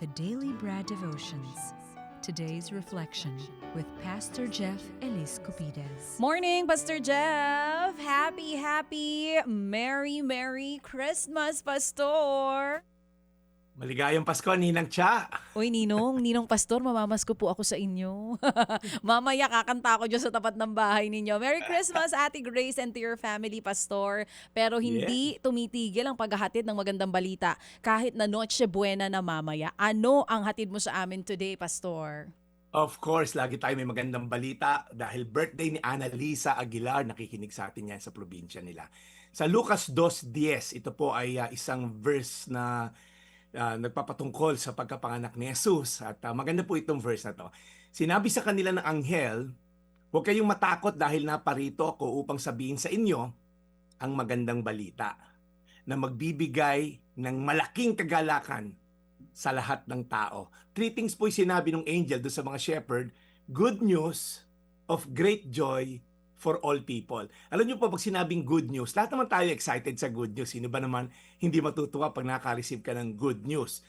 the Daily Bread Devotions. Today's reflection with Pastor Jeff Elis Cupides. Morning, Pastor Jeff! Happy, Merry Christmas, Pastor! Maligayang Pasko, Ninang Cha. Uy, Ninong Pastor, mamamasko po ako sa inyo. Mamaya kakanta ako dyan sa tapat ng bahay ninyo. Merry Christmas, Ate Grace, and to your family, Pastor. Pero hindi tumitigil ang paghahatid ng magandang balita. Kahit na Noche Buena na mamaya. Ano ang hatid mo sa amin today, Pastor? Of course, lagi tayo may magandang balita dahil birthday ni Annalisa Aguilar, nakikinig sa atin yan sa probinsya nila. Sa Lucas 2:10, ito po ay isang verse na nagpapatungkol sa pagkapanganak ni Jesus. At maganda po itong verse na to. Sinabi sa kanila ng anghel, huwag kayong matakot dahil naparito ako upang sabihin sa inyo ang magandang balita na magbibigay ng malaking kagalakan sa lahat ng tao. Three things po yung sinabi ng angel doon sa mga shepherd: good news of great joy for all people. Alam niyo po, pag sinabing good news, lahat naman tayo excited sa good news. Sino ba naman hindi matutuwa pag nakaka-receive ka ng good news?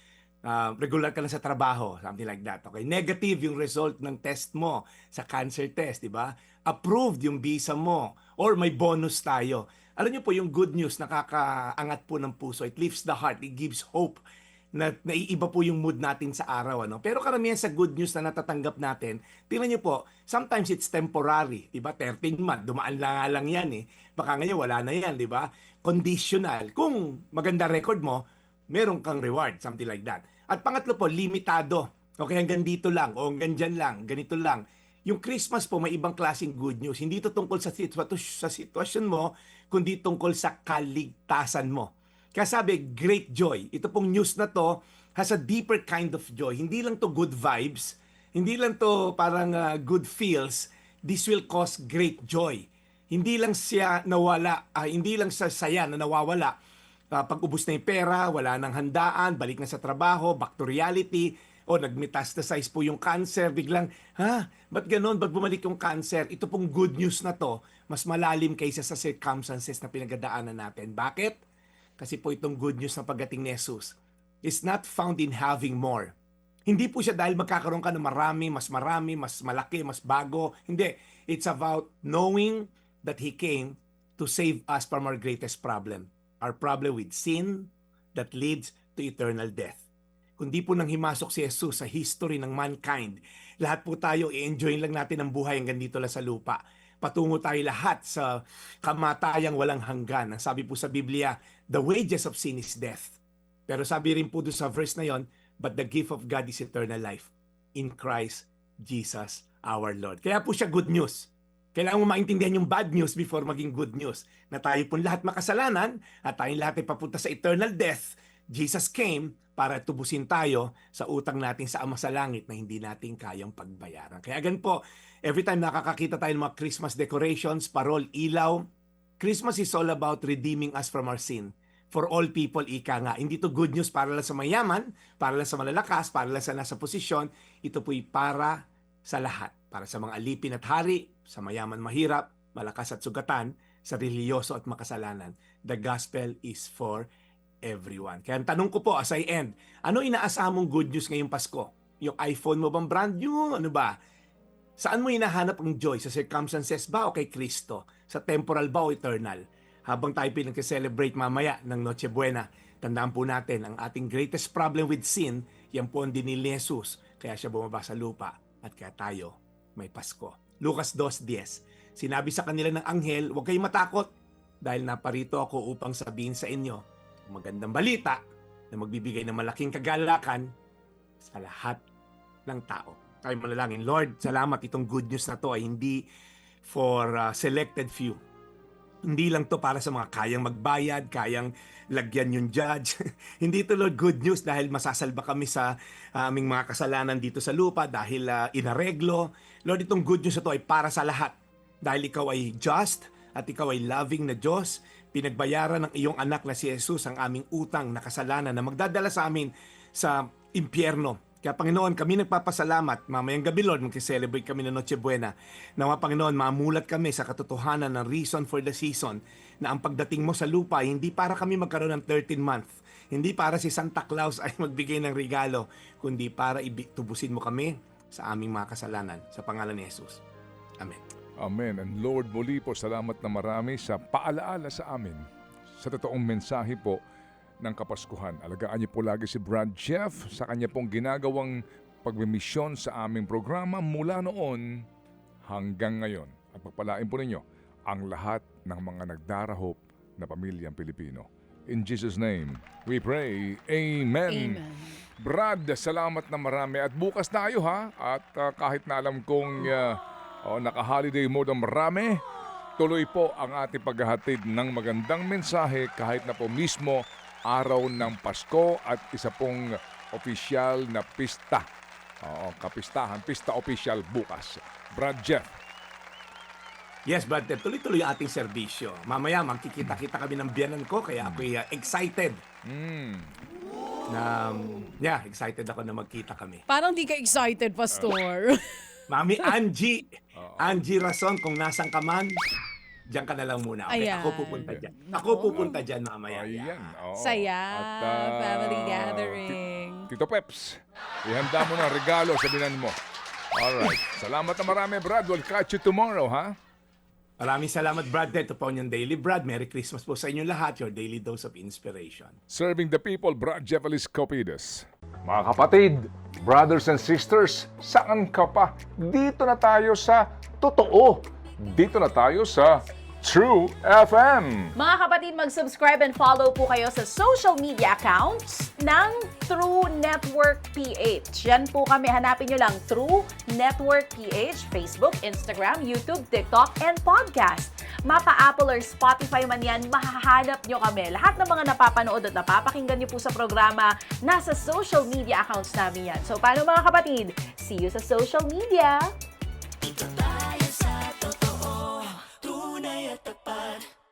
Regular ka na sa trabaho, something like that. Okay, negative yung result ng test mo sa cancer test, di ba? Approved yung visa mo, or may bonus tayo. Alam niyo po, yung good news nakakaangat po ng puso. It lifts the heart, it gives hope, na naiiba po yung mood natin sa araw. Ano? Pero karamihan sa good news na natatanggap natin, tingnan nyo po, sometimes it's temporary. Diba? 13 month, dumaan lang yan eh. Baka ngayon wala na yan, di ba? Conditional. Kung maganda record mo, meron kang reward, something like that. At pangatlo po, limitado. Okay, hanggang dito lang, o hanggang dyan lang, ganito lang. Yung Christmas po, may ibang klaseng good news. Hindi ito tungkol sa sitwasyon mo, kundi tungkol sa kaligtasan mo. Kaya sabi, great joy. Ito pong news na to has a deeper kind of joy. Hindi lang to good vibes. Hindi lang to parang good feels. This will cause great joy. Hindi lang siya nawala, hindi lang sa saya na nawawala. Pag ubos na yung pera, wala nang handaan, balik na sa trabaho, back to reality, o nag-metastasize po yung cancer, biglang, ba't ganon? Ba't bumalik yung cancer? Ito pong good news na to, mas malalim kaysa sa circumstances na pinagdaanan natin. Bakit? Kasi po itong good news na pagdating ni Jesus is not found in having more. Hindi po siya dahil magkakaroon ka ng marami, mas malaki, mas bago. Hindi. It's about knowing that He came to save us from our greatest problem. Our problem with sin that leads to eternal death. Kundi po nang himasok si Jesus sa history ng mankind, lahat po tayo i-enjoy lang natin ang buhay hanggang dito lang sa lupa. Patungo tayo lahat sa kamatayang walang hanggan. Ang sabi po sa Biblia, the wages of sin is death. Pero sabi rin po doon sa verse na yon, but the gift of God is eternal life in Christ Jesus our Lord. Kaya po siya good news. Kailangan mo maintindihan yung bad news before maging good news. Na tayo po lahat makasalanan at tayong lahat ay papunta sa eternal death. Jesus came para tubusin tayo sa utang natin sa Ama sa Langit na hindi natin kayang pagbayaran. Kaya gan po, every time nakakakita tayo ng mga Christmas decorations, parol, ilaw, Christmas is all about redeeming us from our sin. For all people, ika nga. Hindi to good news para lang sa mayaman, para lang sa malalakas, para lang sa nasa posisyon. Ito po'y para sa lahat. Para sa mga alipin at hari, sa mayaman mahirap, malakas at sugatan, sa religyoso at makasalanan. The gospel is for everyone. Kaya ang tanong ko po as I end, ano inaasahan mong good news ngayong Pasko? Yung iPhone mo bang brand new? Ano ba? Saan mo hinahanap ang joy? Sa circumstances ba o kay Kristo? Sa temporal ba o eternal? Habang tayo pinag-celebrate mamaya ng Noche Buena, tandaan po natin ang ating greatest problem with sin, yan po ang dinil ni Jesus. Kaya siya bumaba sa lupa at kaya tayo may Pasko. Lucas 2:10. Sinabi sa kanila ng anghel, huwag kayong matakot dahil naparito ako upang sabihin sa inyo magandang balita na magbibigay ng malaking kagalakan sa lahat ng tao. Tayo manalangin, Lord, salamat itong good news na to ay hindi for selected few. Hindi lang to para sa mga kayang magbayad, kayang lagyan yung judge. Hindi to, Lord, good news dahil masasalba kami sa aming mga kasalanan dito sa lupa dahil inareglo. Lord, itong good news na to ay para sa lahat. Dahil ikaw ay just at ikaw ay loving na Diyos, pinagbayaran ng iyong anak na si Jesus ang aming utang na kasalanan na magdadala sa amin sa impyerno. Kaya Panginoon, kami nagpapasalamat. Mamayang gabi, Lord, mag-celebrate kami ng Noche Buena. Na mga Panginoon, mamulat kami sa katotohanan ng reason for the season na ang pagdating mo sa lupa, hindi para kami magkaroon ng 13 month. Hindi para si Santa Claus ay magbigay ng regalo, kundi para tubusin mo kami sa aming mga kasalanan. Sa pangalan ni Jesus. Amen. Amen. And Lord, muli po, salamat na marami sa paalaala sa amin sa totoong mensahe po ng Kapaskuhan. Alagaan niyo po lagi si Brad Jeff sa kanya pong ginagawang pagmimisyon sa aming programa mula noon hanggang ngayon. At pagpalain po ninyo ang lahat ng mga nagdarahop na pamilyang Pilipino. In Jesus' name, we pray. Amen. Amen. Brad, salamat na marami. At bukas tayo ha. At kahit na alam kong naka-holiday mode ang marami, tuloy po ang ating paghahatid ng magandang mensahe kahit na po mismo araw ng Pasko at isa pong opisyal na pista. Kapistahan, pista opisyal bukas. Brad Jeff. Yes, Brad, tuloy-tuloy ang ating serbisyo. Mamaya, magkikita-kita kami ng biyanan ko, kaya ako'y excited. Excited ako na magkita kami. Parang di ka excited, Pastor. Mami Angie Rason, kung nasan ka man, diyan ka na lang muna. Okay, Ayan. ako pupunta dyan mamaya. Ayan. Oo. Saya, At, family gathering. Tito Peps, ihanda mo ng regalo sa binan mo. Alright. Salamat na marami, Brad. We'll catch you tomorrow, ha? Maraming salamat, Brad. Ito po yung Daily Brad. Merry Christmas po sa inyo lahat. Your daily dose of inspiration. Serving the people, Brad Jeff Copides. Mga kapatid, brothers and sisters, saan ka pa? Dito na tayo sa totoo. Dito na tayo sa True FM. Mga kapatid, mag-subscribe and follow po kayo sa social media accounts ng True Network PH. Yan po kami, hanapin nyo lang True Network PH, Facebook, Instagram, YouTube, TikTok, and podcast. Mapa Apple or Spotify man yan, mahahanap nyo kami. Lahat ng mga napapanood at napapakinggan nyo po sa programa, nasa social media accounts namin yan. So paano mga kapatid? See you sa social media!